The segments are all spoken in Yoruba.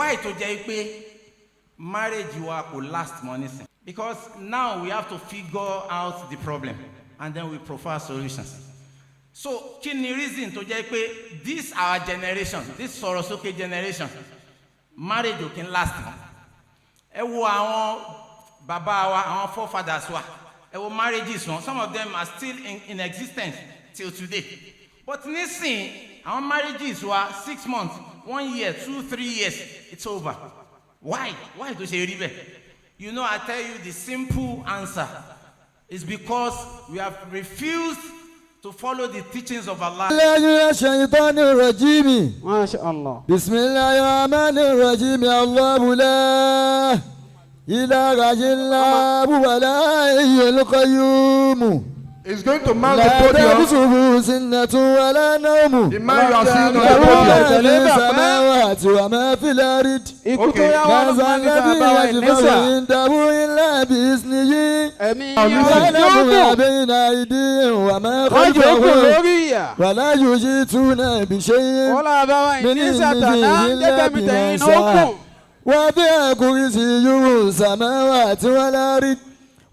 why to jẹ́ pé marriage wa kò last money? Because now we have to figure out the problem and then we provide solutions. So kí ni reason tó jẹ́ pé this our generation, this sọ̀rọ̀ sókè generation, marriage ò kí ń last mọ́? Ẹ wo àwọn bàbá wa, àwọn forefathers wa, ẹ wo marriages wọn, some of them are still in existence till today. But nísìn àwọn marriages wa 6 months, 1 year, 2, 3 years, it's over. Why tó ṣe rí bẹ́ẹ̀? You know, I tell you the simple answer is because we have refused to follow the teachings of Allah. MashaAllah. Bismillahirrahmanirrahim. Allahu la ilaha illa huwa al qayyum. It's going to mount the podium. The man you are seeing on the podium.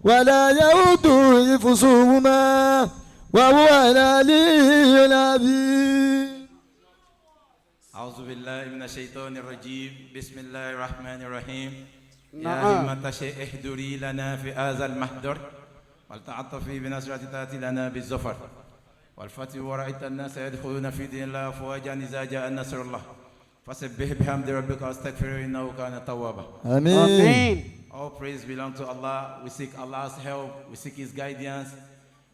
ولا يؤود حفظهما وهو العلي العظيم. أعوذ بالله من الشيطان الرجيم. بسم الله الرحمن الرحيم. يا همة شيء احضري لنا في هذا المحضر ولتعطفي بنصرة تأتي لنا بالظفر والفتح ورأيت الناس يدخلون في دين الله أفواجا إذا جاء نصر الله فسبح بحمد ربك واستغفره إنه كان توابا. آمين. All praise belongs to Allah. We seek Allah's help. We seek His guidance.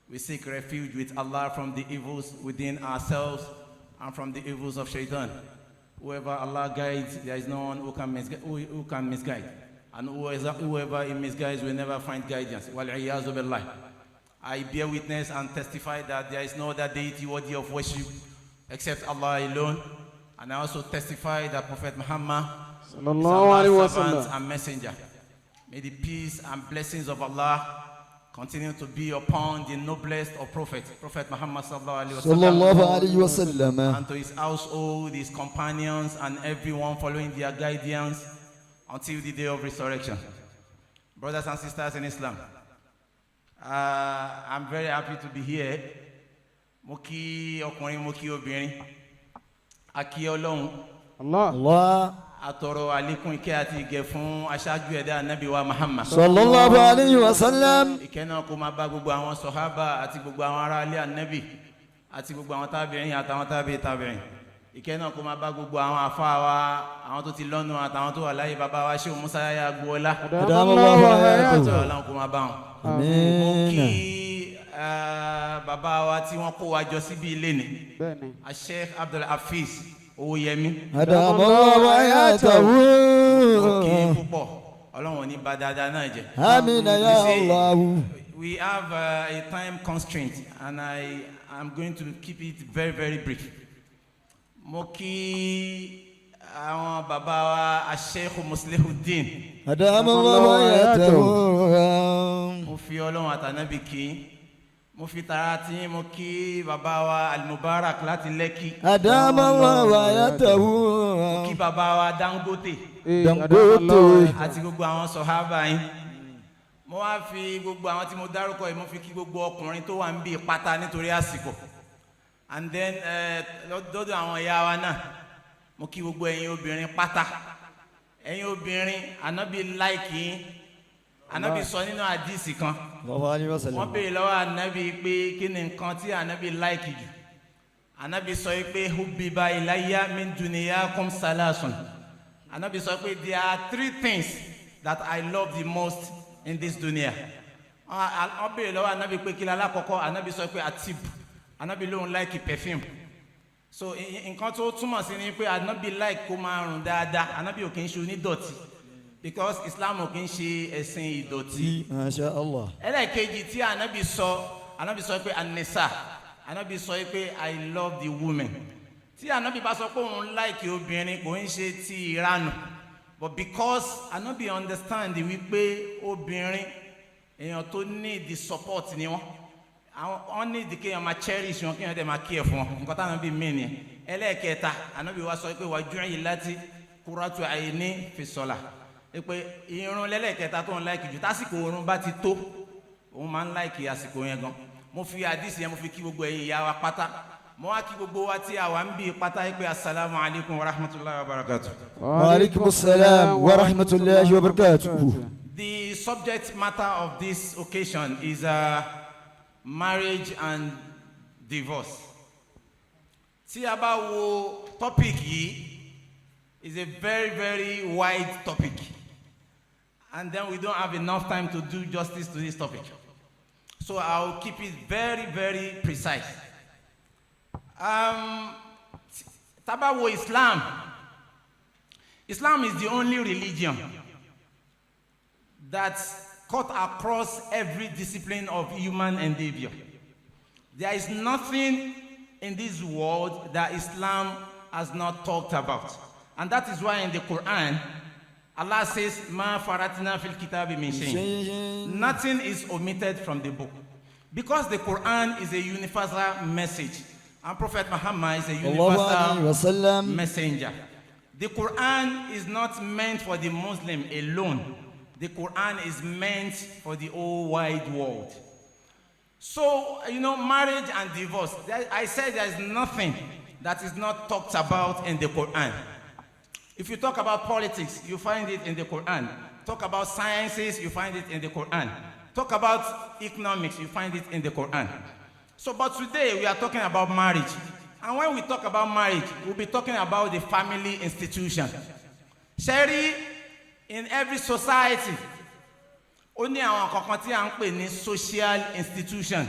We seek refuge with Allah from the evils within ourselves and from the evils of Shaitan. Whoever Allah guides, there is no one who can misguide. And whoever He misguides will never find guidance. Wal-'iyāzu billah. I bear witness and testify that there is no other deity worthy of worship except Allah alone. And I also testify that Prophet Muhammad is Allah's servant and messenger. May the peace and blessings of Allah continue to be upon the noblest of prophets, Prophet Muhammad sallallahu alaihi wasallam, and to his household, his companions, and everyone following their guidance until the day of resurrection. Brothers and sisters in Islam, I'm very happy to be here. Moki ọkùnrin, moki obìnrin, aki Ọlọ́run. Allah. Atoro alikun ike àti ìgẹ̀ fún aṣáájú ẹ̀dá Ànábì wa Muhammad sallallahu alayhi wa sallam. Ìkẹ́ náà kó máa bá gbogbo àwọn sàhábà àti gbogbo àwọn ará ilé Ànábì àti gbogbo àwọn tábìín àtàwọn tábìín. Ìkẹ́ náà kó máa bá gbogbo àwọn àfáà wa, àwọn tó ti lọ́nu àtàwọn tó wà láyé, bàbá wa Sheikh Musa Yahya Agboola. Adamallahu hayatahu. Ọlọ́run kó máa bá wọn. Àmín. Mo kí bàbá wa tí wọ́n kó wa jọ síbí ilé ni. Sheikh Al-Hafeez Oyemi. Adamallahu hayatahu. Okay, púpọ̀. Ọlọ́run ní bá dáadáa náà jẹ́. Àmín ya Allah. We have a time constraint and I am going to keep it very, very brief. Mo kí àwọn bàbá wa Sheikh Muslihuddin. Adamallahu hayatahu. Mo fi Ọlọ́run àtànábì kí. Mo fi tara tí mo kí bàbá wa Al-Mubarak láti Lẹ́kì. Adamallahu hayatahu. Mo kí bàbá wa Dangote. Àti gbogbo àwọn sọ̀hábà yín. Mo wá fi gbogbo àwọn tí mo dárúkọ yìí, mo fi kí gbogbo ọkùnrin tó wà ń bí pátá nítorí àsìkò. And then lọ́dọ̀ àwọn ìyá wa náà, mo kí gbogbo ẹ̀yin obìnrin pátá. Ẹ̀yin obìnrin, Ànábì like yín. Ànábì sọ nínú àdísì kan. Wọ́n béèrè lọ́wọ́ Ànábì pé kí ni nǹkan tí Ànábì like jù. Ànábì sọ pé hubbiba ilayya min dunyakum salasun. Ànábì sọ pé there are 3 things that I love the most in this dunya. Wọ́n béèrè lọ́wọ́ Ànábì pé kí lálákọ̀ọ́kọ́. Ànábì sọ pé atib. Ànábì lóhun like perfume. So nǹkan tó túmọ̀ sí ni pé Ànábì like kó máa rùn dáadáa. Ànábì ò kì í ṣe onídọ̀tí. Because Islam ò kì í ṣe ẹ̀sìn ìdọ̀tí. Masha Allah. Ẹlẹ́ẹ̀kejì tí Ànábì sọ pé an-nisa. Ànábì sọ pé I love the women. Tí Ànábì bá sọ pé òun like obìnrin kò ń ṣe ti ìranù. But because Ànábì understand wípé obìnrin èèyàn tó need the support ni wọ́n. Wọ́n need kéèyàn máa cherish wọn, kéèyàn dẹ̀ máa care fún wọn. Nǹkan tí Ànábì mean ni. Ẹlẹ́ẹ̀kẹta Ànábì wá sọ pé wa ju'ilati qurratu ayni fi salah. Pé ìrun lẹ́lẹ́kẹta tó ń like jù tásìkò orun bá ti tó òun máa ń like àsìkò yẹn gan. Mo fi hadith yẹn mo fi kí gbogbo ẹ̀yin ìyá wa pátá. Mo wá kí gbogbo wa tí a wà ń bí pátá pé assalamu alaikum wa rahmatullahi wa barakatuh. Wa alaikum assalam wa rahmatullahi wa barakatuh. The subject matter of this occasion is marriage and divorce. Tí a bá wo topic yìí is a very wide topic, and then we don't have enough time to do justice to this topic. So I'll keep it very precise. Tá bá wo Islam is the only religion that cut across every discipline of human endeavor. There is nothing in this world that Islam has not talked about. And that is why in the Quran, Allah says, "Ma faratina fil kitabi min shay." Nothing is omitted from the book. Because the Quran is a universal message. And Prophet Muhammad is a universal messenger. The Quran is not meant for the Muslim alone. The Quran is meant for the whole wide world. So, marriage and divorce, I said there is nothing that is not talked about in the Quran. If you talk about politics, you find it in the Quran. Talk about sciences, you find it in the Quran. Talk about economics, you find it in the Quran. So, but today we are talking about marriage. And when we talk about marriage, we'll be talking about the family institution. Sherry, in every society, only àwọn kankan tí à ń pè ní social institution.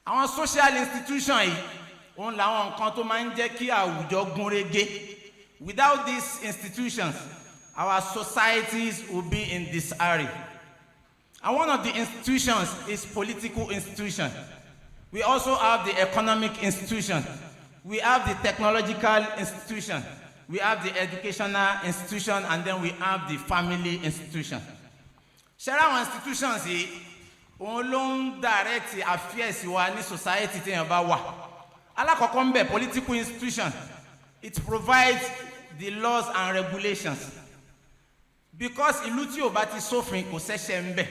Àwọn social institution yìí, òun làwọn nǹkan tó máa ń jẹ́ kí àwùjọ gún régé. Without these institutions, our societies will be in disarray. And one of the institutions is political institution. We also have the economic institution. We have the technological institution. We have the educational institution, and then we have the family institution. Ṣẹ́ra institutions yìí, òun ló ń direct affairs wa ní society tí yẹn bá wà. Alákọ̀ọ́kọ́ ń bẹ political institution. It provides the laws and regulations. Because ìlú tí ò bá ti sófin kò ṣẹ̀ṣẹ̀ ń bẹ.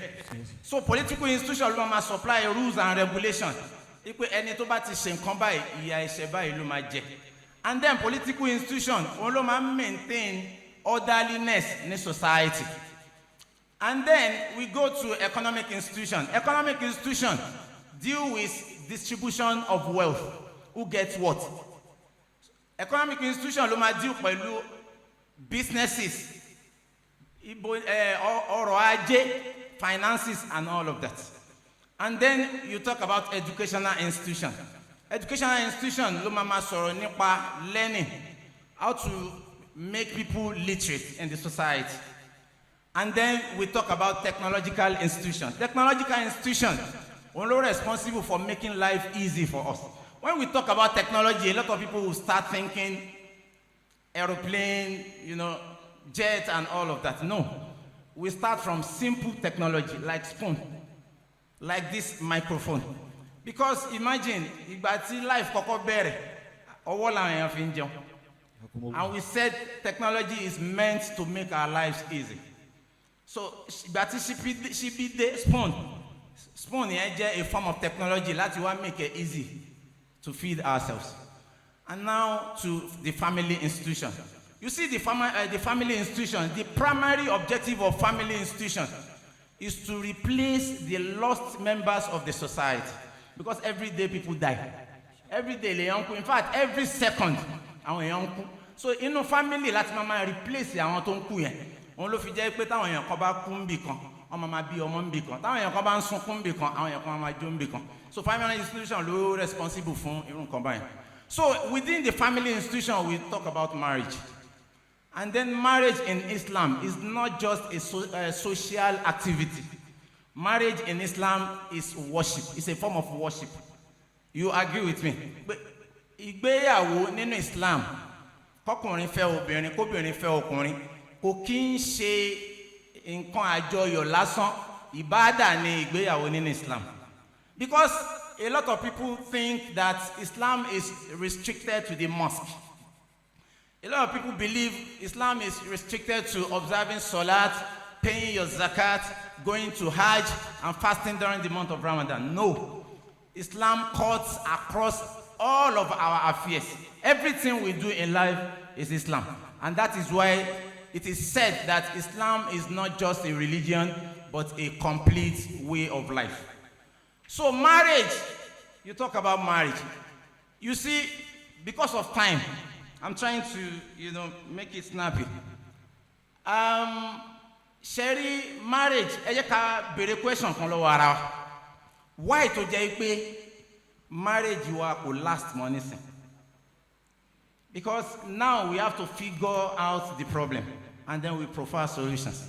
So political institution ló máa supply rules and regulations. Ipe ẹni tó bá ti ṣe nǹkan báyìí, ìyà ẹ̀ṣẹ̀ báyìí ló máa jẹ. And then political institution òun ló máa maintain orderliness in society. And then we go to economic institution. Economic institution deal with distribution of wealth. Who gets what? Economic institution ló máa deal pẹ̀lú businesses, ọrọ̀ ajé, finances, and all of that. And then you talk about educational institution. Educational institution ló máa sọ̀rọ̀ nípa learning, how to make people literate in the society. And then we talk about technological institutions. Technological institutions are responsible for making life easy for us. When we talk about technology, a lot of people will start thinking aeroplane, jet and all of that. No. We start from simple technology like spoon, like this microphone. Because imagine, ìgbà tí life kọ́kọ́ bẹ̀rẹ̀, ọwọ́ làwọn èèyàn fi ń jẹun. And we said technology is meant to make our lives easy. So, ìgbà tí ṣíbí dé spoon yẹn jẹ́ a form of technology láti wá make it easy to feed ourselves. And now to the family institution. You see the family institution, the primary objective of family institution is to replace the lost members of the society. Because every day people die. Every day they young. In fact, every second, àwọn young. So inú family láti máa replace àwọn tó ń kú yẹn. Òun ló fi jẹ́ pé táwọn èèyàn kan bá kú ń bì kan, wọ́n máa bí ọmọ ń bì kan. Táwọn èèyàn kan bá ń sunkún ń bì kan, àwọn èèyàn kan máa jó ń bì kan. So family institution ló responsible fún irú nǹkan báyìí. So within the family institution, we talk about marriage. And then marriage in Islam is not just a social activity. Marriage in Islam is worship. It's a form of worship. You agree with me? But ìgbéyàwó nínú Islam, kọ́kùnrin fẹ́ obìnrin, kóbìnrin fẹ́ ọkùnrin, kò kí ń ṣe nǹkan àjọyọ̀ lásán. Ìbádà ni ìgbéyàwó nínú Islam. Because a lot of people think that Islam is restricted to the mosque. A lot of people believe Islam is restricted to observing salat, paying your zakat, going to Hajj, and fasting during the month of Ramadan. No. Islam cuts across all of our affairs. Everything we do in life is Islam. And that is why it is said that Islam is not just a religion, but a complete way of life. So marriage, you talk about marriage. You see, because of time, I'm trying to, make it snappy. Sherry, marriage, ẹ jẹ́ ká béèrè question kan lọ́wọ́ ara wa. Why tó jẹ́ pé marriage wa kò last mọ́ nísìn? Because now we have to figure out the problem and then we prefer solutions.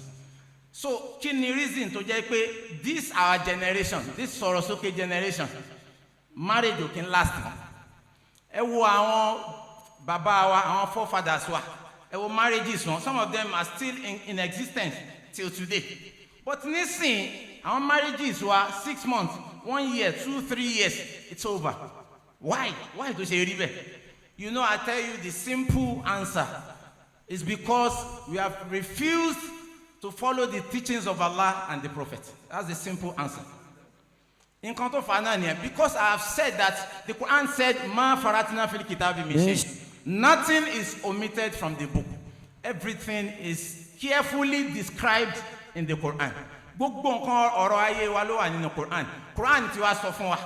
So, kí ni reason tó jẹ́ pé this our generation, this sọ̀rọ̀ sókè generation, marriage ò kí ń last mọ́? Ẹ wo àwọn bàbá wa, àwọn forefathers wa, ẹ wo marriages wọn, some of them are still in existence till today. But nísìn, àwọn marriages wa 6 months, 1 year, 2, 3 years, it's over. Why? Why tó ṣe rí bẹ́ẹ̀? I tell you the simple answer is because we have refused to follow the teachings of Allah and the Prophet. That's the simple answer. In Kanto Fanania, because I have said that the Quran said, Ma faratina fil kitabi min shay. Nothing is omitted from the book. Everything is carefully described in the Quran. Gbogbo nǹkan ọ̀rọ̀ ayé wa ló wà nínú Quran. Quran tí wàá sọ fún wa.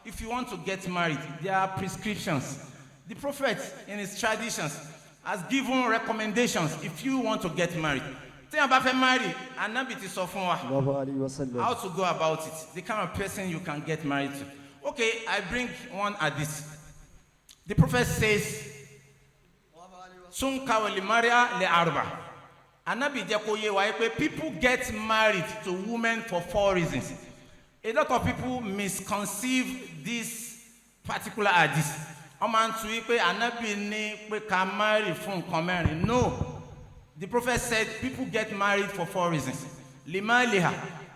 If you want to get married, there are prescriptions. The Prophet, in his traditions, has given recommendations if you want to get married. Tí a bá fẹ́ marry, Ànábì ti sọ fún wa how to go about it, the kind of person you can get married to. Okay, I bring one hadith. The Prophet says, Sunka wal mar'a li arba. Ànábì jẹ́ kó yé wa pé people get married to women for 4 reasons. A lot of people misconceive this particular hadith. Wọ́n máa ń tu wípé Ànábì ní pé ká marry fún nǹkan mẹ́rin. No. The Prophet said people get married for 4 reasons. Limaliha.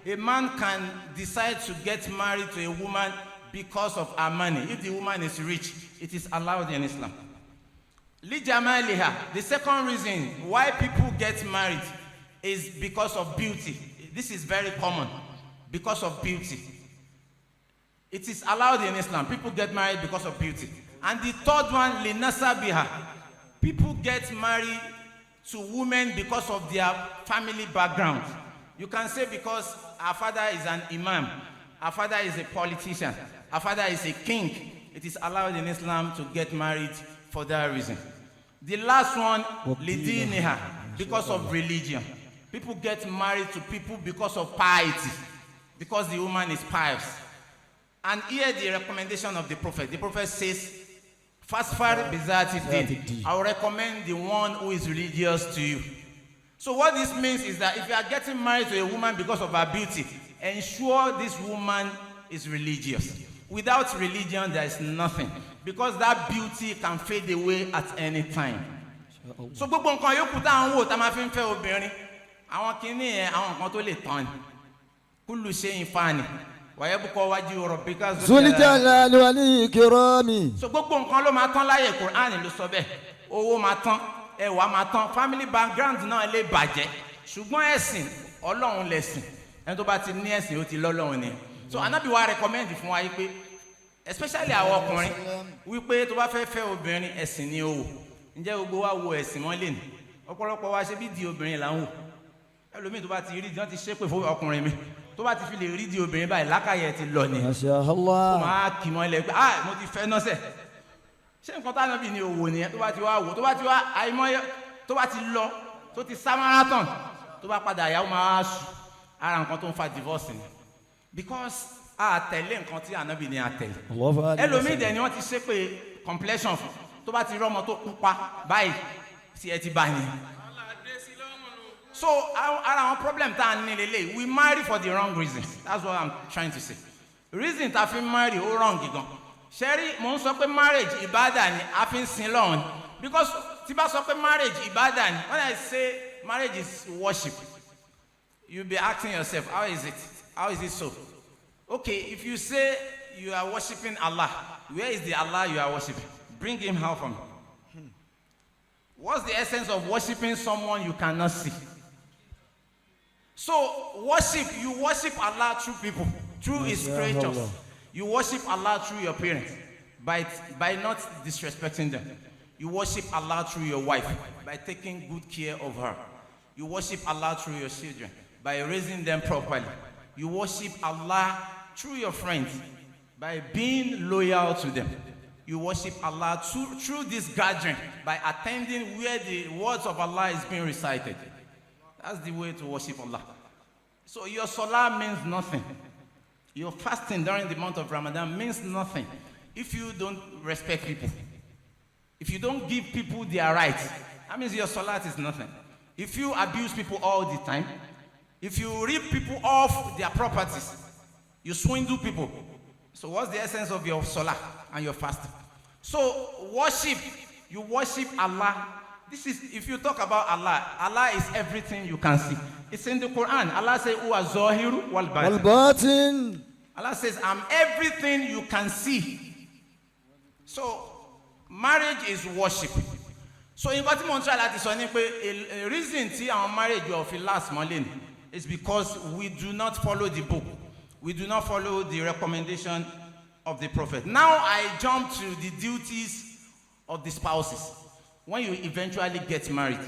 A man can decide to get married to a woman because of her money. If the woman is rich, it is allowed in Islam. Lijamaliha. The second reason why people get married is because of beauty. This is very common. Because of beauty. It is allowed in Islam. People get married because of beauty. And the third one, linasabiha. People get married to women because of their family background. You can say because our father is an imam, our father is a politician, our father is a king. It is allowed in Islam to get married for that reason. The last one, lidiniha, because of religion. People get married to people because of piety, because the woman is pious. And here the recommendation of the Prophet. The Prophet says, Fasfar bizati din. I will recommend the one who is religious to you. So what this means is that if you are getting married to a woman because of her beauty, ensure this woman is religious. Without religion, there is nothing. Because that beauty can fade away at any time. So gbogbo nǹkan yòókù tá à ń wò tá máa fi ń fẹ́ obìnrin, àwọn kìíní yẹn àwọn nǹkan tó lè tán ni. Kullu shay'in fani. Wayabqa wajhu rabbika Zul jalali wal ikrami. So gbogbo nǹkan ló máa tán láyé Quran ló sọ bẹ́ẹ̀. Owó máa tán, ẹwà máa tán, family background náà lè bàjẹ́. Ṣùgbọ́n ẹ̀sìn, Ọlọ́run lẹ̀sìn. Ẹni tó bá ti ní ẹ̀sìn ó ti lọ́lọ́run ni. So Ànábì wa recommend fún wa yìí pé especially àwọn ọkùnrin wípé tó bá fẹ́ fẹ́ obìnrin ẹ̀sìn ni ó wò. Ǹjẹ́ gbogbo wa wo ẹ̀sìn mọ́ lẹ́nu? Ọ̀pọ̀lọpọ̀ wa ṣe bí di obìnrin là ń wò. Ẹlòmíì tó bá ti rí di wọ́n ti ṣépè fún ọkùnrin mi. Tó bá ti fi lè rí di obìnrin báyìí lákàyè ti lọ ni. Masha Allah. Ó máa kì mọ́ ilẹ̀ pé mo ti fẹ́ náà sẹ̀. Ṣé nǹkan tá Ànábì ni òwò nìyẹn tó bá ti wá wò tó bá ti wá àìmọye tó bá ti lọ tó ti sá marathon tó bá padà yàwó máa wá sùn ara nǹkan tó ń fa divorce ni. Because a tẹ̀lé nǹkan tí Ànábì ni a tẹ̀lé. Ẹlòmíì dẹ̀ ni wọ́n ti ṣépè complexion fún tó bá ti rí ọmọ tó pupa báyìí tí ẹ ti bá yẹn. So our problem tá ní lélẹ̀, we marry for the wrong reasons. That's what I'm trying to say. Reason tá fi marry ó wrong gan. Sherry, mo ń sọ pé marriage ìbádà ni a fi ń sin Ọlọ́run. Because tí bá sọ pé marriage ìbádà ni, when I say marriage is worship, you'll be asking yourself, how is it? How is it so? Okay, if you say you are worshiping Allah, where is the Allah you are worshiping? Bring him out from me. What's the essence of worshiping someone you cannot see? So worship, you worship Allah through people, through His creatures. You worship Allah through your parents by not disrespecting them. You worship Allah through your wife by taking good care of her. You worship Allah through your children by raising them properly. You worship Allah through your friends by being loyal to them. You worship Allah through this gathering by attending where the words of Allah is being recited. That's the way to worship Allah. So your salah means nothing. Your fasting during the month of Ramadan means nothing if you don't respect people. If you don't give people their rights, that means your salat is nothing. If you abuse people all the time, if you rip people off their properties, you swindle people. So what's the essence of your salah and your fasting? So worship, you worship Allah. This is, if you talk about Allah, Allah is everything you can see. It's in the Quran. Allah says, "Huwa zahiru wal batin." Allah says, "I'm everything you can see." So marriage is worship. So in what Montreal a reason tí our marriage will last money is because we do not follow the book. We do not follow the recommendation of the Prophet. Now I jump to the duties of the spouses. When you eventually get married,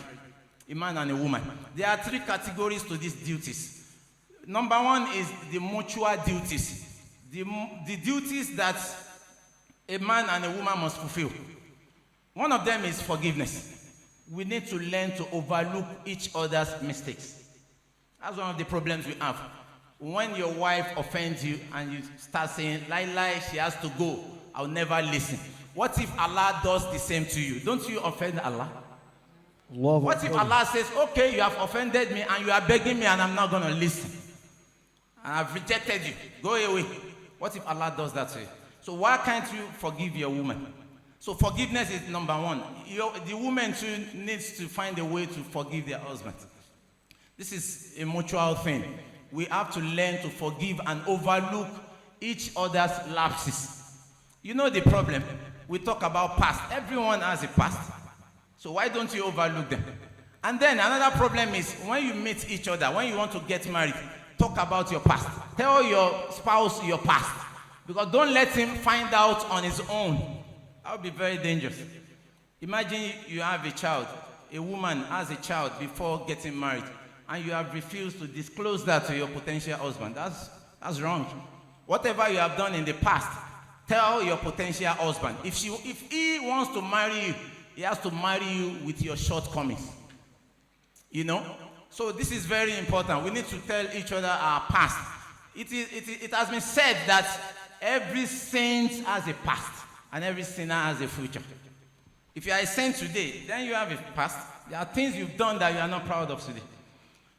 a man and a woman, there are 3 categories to these duties. Number 1 is the mutual duties. The duties that a man and a woman must fulfill. One of them is forgiveness. We need to learn to overlook each other's mistakes. That's one of the problems we have. When your wife offends you and you start saying, lie, she has to go, I'll never listen. What if Allah does the same to you? Don't you offend Allah? What if Allah says, okay, you have offended me and you are begging me and I'm not going to listen? And I've rejected you. Go away. What if Allah does that to you? So why can't you forgive your woman? So forgiveness is number 1. The woman too needs to find a way to forgive their husband. This is a mutual thing. We have to learn to forgive and overlook each other's lapses. You know the problem? We talk about past. Everyone has a past. So why don't you overlook them? And then another problem is when you meet each other, when you want to get married, talk about your past. Tell your spouse your past. Because don't let him find out on his own. That would be very dangerous. Imagine you have a child. A woman has a child before getting married, and you have refused to disclose that to your potential husband. That's wrong. Whatever you have done in the past, tell your potential husband. If he wants to marry you, he has to marry you with your shortcomings. You know? So this is very important. We need to tell each other our past. It has been said that every saint has a past and every sinner has a future. If you are a saint today, then you have a past. There are things you've done that you are not proud of today.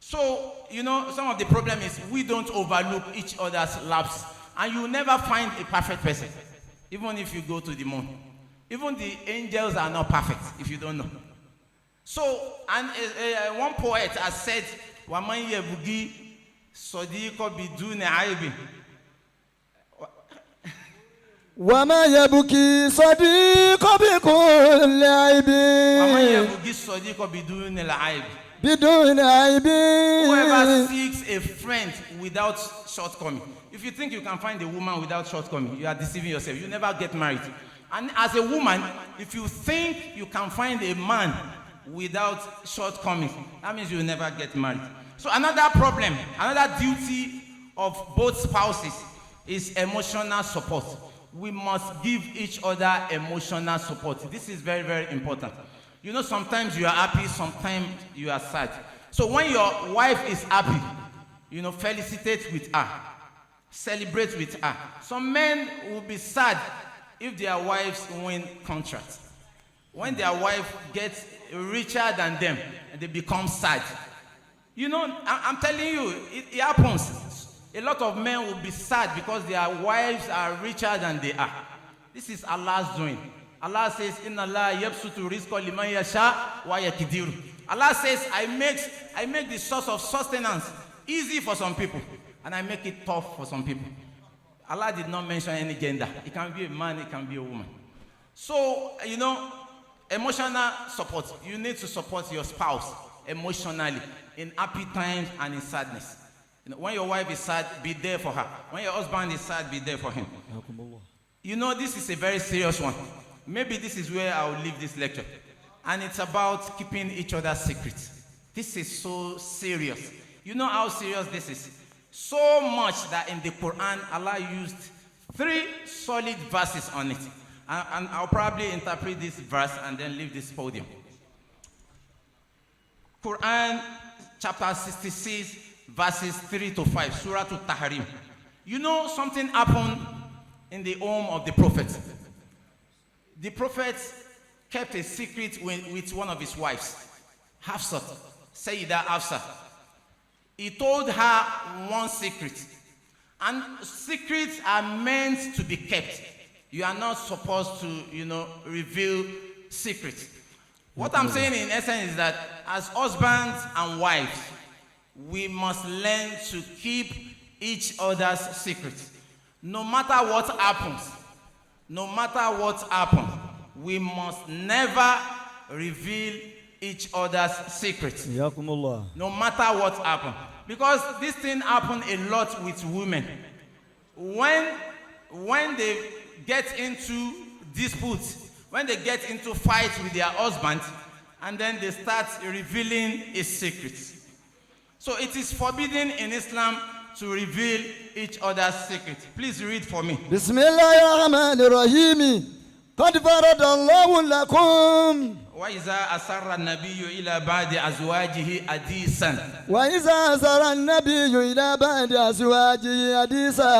So, you know, some of the problem is we don't overlook each other's laps. And you will never find a perfect person, even if you go to the moon. Even the angels are not perfect, if you don't know. So, and one poet has said, "Waman yebugi sadiqo biduni aibin." وما يبكي صديق بكل عيب وَمَنْ يَبُغِي الصَّدِيقَ بِدُونِ الْعَيْبِ. بدون عيب. Whoever seeks a friend without shortcoming. If you think you can find a woman without shortcoming, you are deceiving yourself. You never get married. And as a woman, if you think you can find a man without shortcomings, that means you will never get married. So another problem, another duty of both spouses is emotional support. We must give each other emotional support. This is very, very important. You know, sometimes you are happy, sometimes you are sad. So when your wife is happy, you know, felicitate with her. Celebrate with her. Some men will be sad if their wives win contracts. When their wife gets richer than them, and they become sad. You know, I'm telling you, it happens. A lot of men will be sad because their wives are richer than they are. This is Allah's doing. Allah says, "Inna Allah yabsutu rizqa liman yasha wa yaqdiru." Allah says, I make the source of sustenance easy for some people, and I make it tough for some people. Allah did not mention any gender. It can be a man, it can be a woman. So, you know, Emotional support. You need to support your spouse emotionally in happy times and in sadness. You know, when your wife is sad, be there for her. When your husband is sad, be there for him. You know, this is a very serious one. Maybe this is where I will leave this lecture. And it's about keeping each other's secrets. This is so serious. You know how serious this is? So much that in the Quran, Allah used 3 solid verses on it. And I'll probably interpret this verse and then leave this podium. Quran chapter 66, verses 3 to 5, Surah to Tahrim. You know something happened in the home of the prophet. The prophet kept a secret with one of his wives, Hafsa, Sayyidah Hafsa. He told her one secret. And secrets are meant to be kept. You are not supposed to, reveal secrets. What I'm saying in essence is that as husbands and wives, we must learn to keep each other's secrets. No matter what happens, we must never reveal each other's secrets. No matter what happens. Because this thing happens a lot with women. When they get into disputes, when they get into fights with their husband, and then they start revealing his secrets. So it is forbidden in Islam to reveal each other's secrets. Please read for me. Bismillahirrahmanirrahim. قد فرض الله لكم وإذا أسر النبي إلى بعض أزواجه حديثا وإذا أسر النبي إلى بعض أزواجه حديثا.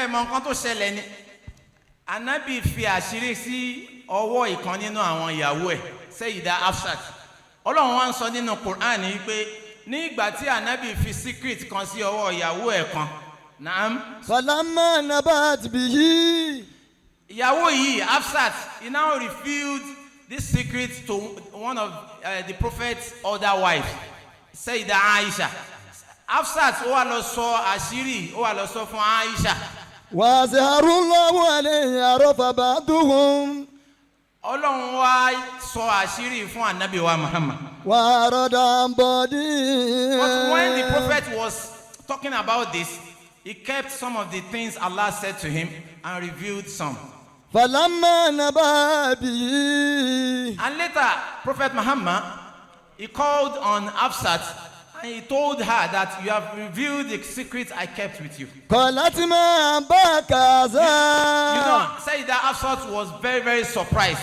Mọ nǹkan tó ṣẹlẹ̀ ni Ànábì fi àṣírí sí ọwọ́ ìkan nínú àwọn ìyàwó ẹ̀ Sayyida Hafsat. Ọlọ́run wá ń sọ nínú Quran yìí pé ní ìgbà tí Ànábì fi secret kan sí ọwọ́ ìyàwó ẹ̀ kan. Naam. فلما نبأت به. Ìyàwó yìí, Hafsat, he now revealed this secret to one of the prophet's other wives, Sayyida Aisha. Hafsat ó wá lọ sọ àṣírí, ó wá lọ sọ fún Aisha. وَأَظْهَرَ اللَّهُ عَلَيْهِ عَرَفَ بَعْضُهُمْ. Ọlọ́run wá sọ àṣírí fún Ànábì wa Muhammad. وَأَرَادَ عَنْ بَعْضٍ. But when the prophet was talking about this, he kept some of the things Allah said to him and revealed some. فَلَمَّا نَبَأَ بِهِ. And later, Prophet Muhammad, he called on Hafsat and he told her that you have revealed the secret I kept with you. قَالَتْ مَا أَنبَأَكَ هَذَا. Sayyidah Hafsat was very, very surprised.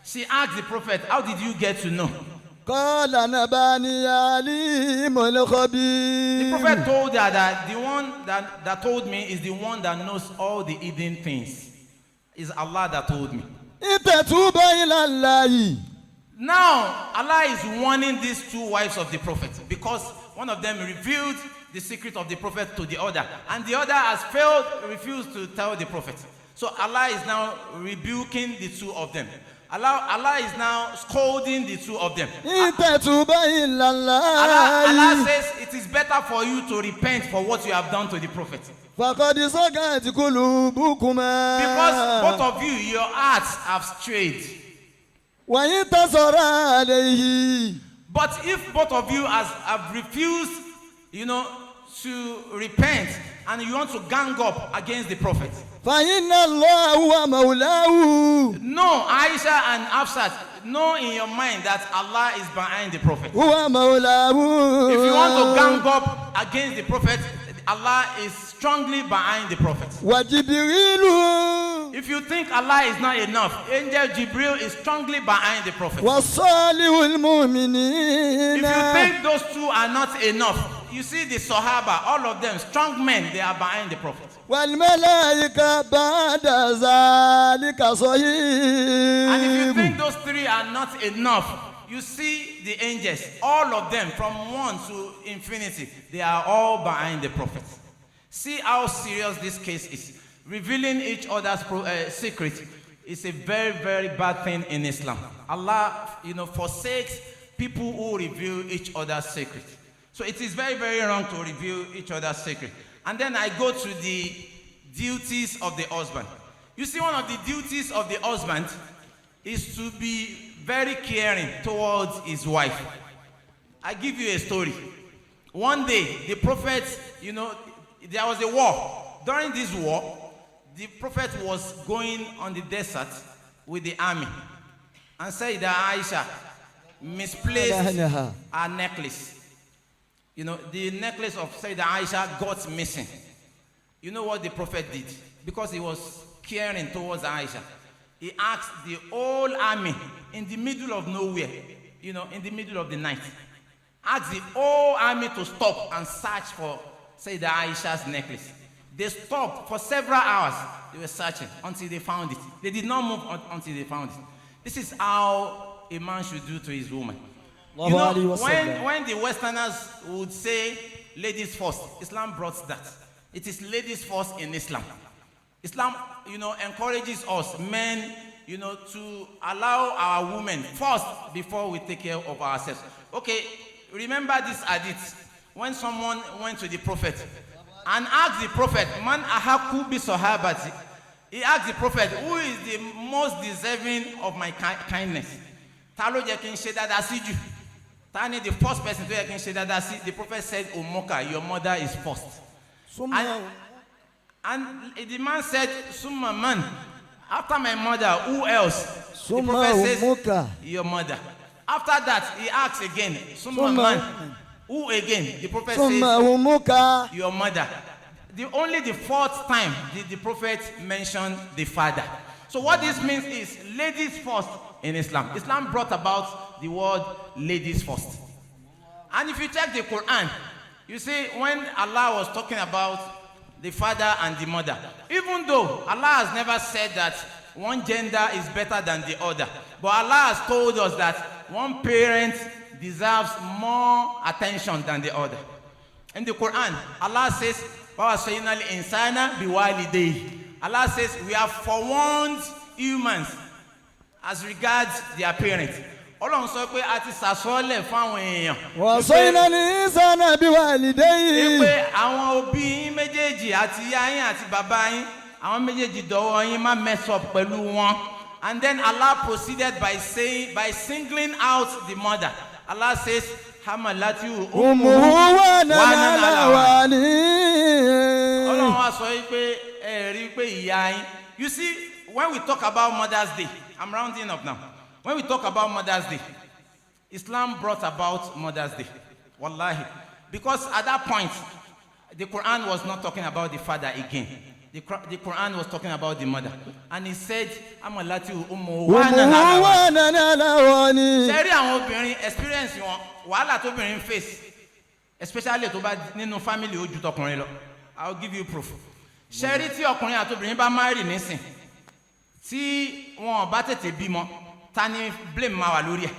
She asked the Prophet, how did you get to know? قَالَ نَبَأَنِي عَلِيمٌ الْخَبِيرٌ. The Prophet told her that the one that told me is the one that knows all the hidden things. Is Allah that told me. إِتَتُوبَ إِلَى اللَّهِ. Now, Allah is warning these 2 wives of the Prophet because one of them revealed the secret of the Prophet to the other, and the other has refused to tell the Prophet. So Allah is now rebuking the 2 of them. Allah is now scolding the 2 of them. إِتَتُوبَ إِلَى اللَّهِ. Allah says it is better for you to repent for what you have done to the Prophet. فَقَدْ صَغَتْ قُلُوبُكُمَا. Because both of you, your hearts have strayed. وَإِنْ تَصَرَّا عَلَيْهِ. But if both of you have refused, to repent, and you want to gang up against the Prophet, فَإِنَّ اللَّهَ هُوَ مَوْلَاهُ. know, Aisha and Hafsat, know in your mind that Allah is behind the Prophet. هُوَ مَوْلَاهُ. If you want to gang up against the Prophet, Allah is strongly behind the Prophet. وَجِبْرِيلُ. If you think Allah is not enough, Angel Jibril is strongly behind the Prophet. وَصَالِحُ الْمُؤْمِنِينَ. If you think those 2 are not enough, you see the Sahaba, all of them, strong men, they are behind the Prophet. وَالْمَلَائِكَةُ بَعْدَ ذَلِكَ صَحِيحٌ. And if you think those 3 are not enough, you see the angels, all of them, from 1 to infinity, they are all behind the Prophet. See how serious this case is. Revealing each other's secret is a very, very bad thing in Islam. Allah, forsakes people who reveal each other's secret. So it is very, very wrong to reveal each other's secret. And then I go to the duties of the husband. You see, one of the duties of the husband is to be very caring towards his wife. I give you a story. One day, the prophet, there was a war. During this war, the prophet was going on the desert with the army. And Sayyidah Aisha misplaced her necklace. The necklace of Sayyidah Aisha got missing. You know what the prophet did? Because he was caring towards Aisha. He asked the whole army in the middle of nowhere, in the middle of the night, asked the whole army to stop and search for Sayyidah Aisha's necklace. They stopped for several hours. They were searching until they found it. They did not move until they found it. This is how a man should do to his woman. When the Westerners would say ladies first, Islam brought that. It is ladies first in Islam. Islam, encourages us, men, to allow our women first before we take care of ourselves. Okay, remember this hadith. When someone went to the prophet and asked the prophet, Man ahaku bi sahabati. He asked the prophet, who is the most deserving of my kindness? Talo je kin se dada si ju. Tani the first person to je kin se dada si. The prophet said, Umoka, your mother is first. And the man said, Summa man, after my mother, who else? The prophet says, your mother. After that, he asks again, Summa man, who again? The prophet says, your mother. Only the fourth time did the prophet mention the father. So what this means is ladies first in Islam. Islam brought about the word ladies first. And if you check the Quran, you see when Allah was talking about the father and the mother, even though Allah has never said that one gender is better than the other, but Allah has told us that one parent deserves more attention than the other. In the Quran, Allah says, Allah says, we have forewarned humans as regards their parents. Ọlọ́run sọ pé a ti sàsọ́lẹ̀ fáwọn èèyàn. Wàsọ́yìnà ní sànà bí wàlídéyìí. Pé àwọn òbí yín méjèèjì àti ìyá yín àti bàbá yín, àwọn méjèèjì dọ̀wọ́ yín má mess up pẹ̀lú wọn. And then Allah proceeded by singling out the mother. Allah says, Hamalatu umuhu wa nana wani. Ọlọ́run wá sọ pé ẹ rí pé ìyá yín. You see, when we talk about Mother's Day, I'm rounding up now. When we talk about Mother's Day, Islam brought about Mother's Day. Wallahi. Because at that point, the Quran was not talking about the father again. The Quran was talking about the mother. And he said, Amalati ummu wa nana wani. Ṣé rí àwọn obìnrin experience wọn, wàhálà tó obìnrin face, especially tó bá nínú family ó ju tọkùnrin lọ. I'll give you proof. Ṣé rí tí ọkùnrin àti obìnrin bá marry nísìn, tí wọn bá tètè bímọ, tani blame ma wà lórí ẹ̀.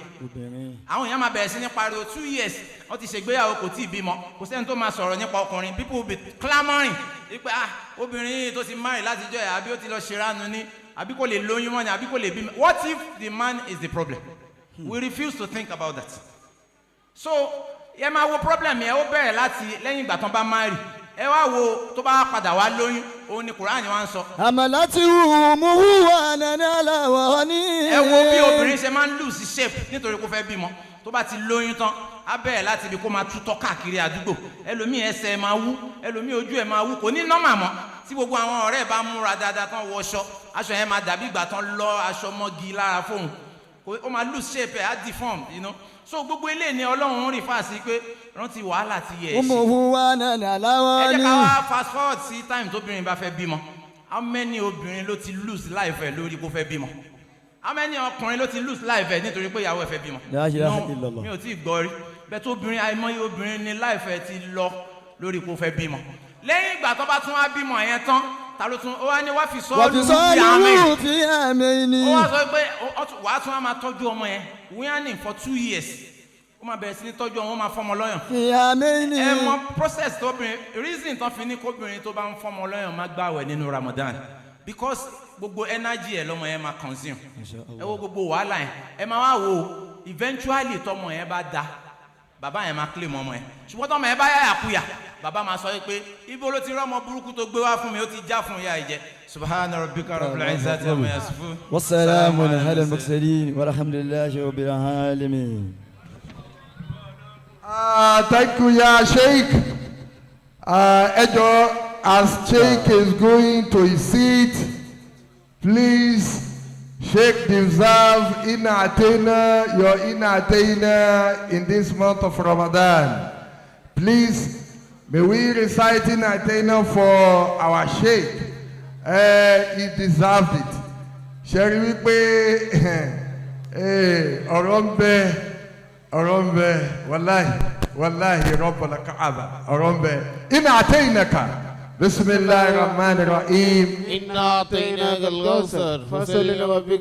Àwọn èèyàn máa bẹ̀rẹ̀ sí ní pariwo 2 years wọ́n ti ṣègbéyàwó kò tí ì bímọ, kò sẹ́ni tó máa sọ̀rọ̀ nípa ọkùnrin. People will be clamoring wípé obìnrin tó ti marry látijọ́ ẹ̀ àbí ó ti lọ ṣèrànù ni àbí kò lè lóyún mọ́ ni àbí kò lè bímọ. What if the man is the problem? We refuse to think about that. So ẹ máa wo problem yẹn ó bẹ̀rẹ̀ láti lẹ́yìn ìgbà tán bá marry. Ẹ wá wo tó bá padà wá lóyún, òun ni Quran wá ń sọ. Àmàlátì umuhu wa nana wani. Ẹ wo bí obìnrin ṣe máa ń lose shape nítorí kó fẹ́ bímọ. Tó bá ti lóyún tán, á bẹ̀rẹ̀ láti ibi kó máa tútọ́ káàkiri àdúgbò. Ẹlòmíì ẹsẹ̀ máa wú, ẹlòmíì ojú ẹ̀ máa wú, kò ní nọ́mà mọ́. Tí gbogbo àwọn ọ̀rẹ́ bá múra dáadáa tán wọṣọ, aṣọ yẹn máa dàbí ìgbà tán lọ aṣọ mọ́gi lára fóun. Ó máa lose shape ẹ̀ á deform, So gbogbo eléyìí ni Ọlọ́run rí fàásì pé rántí wàhálà ti yẹ ẹ̀ ṣe. Umuhu wa nana wani. Ẹ jẹ́ ká wá fast forward sí time tóbìnrin bá fẹ́ bímọ. How many obìnrin ló ti lose life ẹ̀ lórí kó fẹ́ bímọ? How many ọkùnrin ló ti lose life ẹ̀ nítorí pé ìyàwó ẹ̀ fẹ́ bímọ? No, mi ò tí ì gbọ́ rí. Bẹ́ẹ̀ tó obìnrin àìmọye obìnrin ni life ẹ̀ ti lọ lórí kó fẹ́ bímọ. Lẹ́yìn ìgbà tó bá tún wá bímọ yẹn tán, ta ló tún ó wá ní wá fi sọ́ọ́lù fi àmì ni. Ó wá sọ pé wàá tún wá máa tọ́jú ọmọ yẹn wíyánì for 2 years. Ó máa bẹ̀rẹ̀ sí ní tọ́jú ọmọ, ó máa fọmọ lọ́yàn. Ẹ mọ process tóbìnrin, reason tán fi ní kóbìnrin tó bá ń fọmọ lọ́yàn máa gbààwẹ̀ nínú Ramadan. Because gbogbo energy ẹ̀ lọ́mọ yẹn máa consume. Ẹ wo gbogbo wàhálà yẹn. Ẹ máa wá wo eventually tọmọ yẹn bá da, bàbá yẹn máa claim ọmọ yẹn. Ṣùgbọ́n tọmọ yẹn bá yáyà kúyà, bàbá máa sọ pé ibo ló ti rọ́mọ burúkú tó gbé wá fún mi ó ti já fún ìyá ìjẹ subhana rabbika rabbil izzati amma yasifun wassalamu ala al-mursalin walhamdulillahi rabbil alamin. Thank you, Ya Sheikh. Ejo, as Sheikh is going to his seat, please, Sheikh deserve your inner in this month of Ramadan. Please, may we recite inner for our Sheikh. He deserved it. Shall we pay? Orombe, wallahi, Rabbul Kaaba. Orombe, inna بسم الله الرحمن الرحيم إنا أعطيناك الكوثر فصل لربك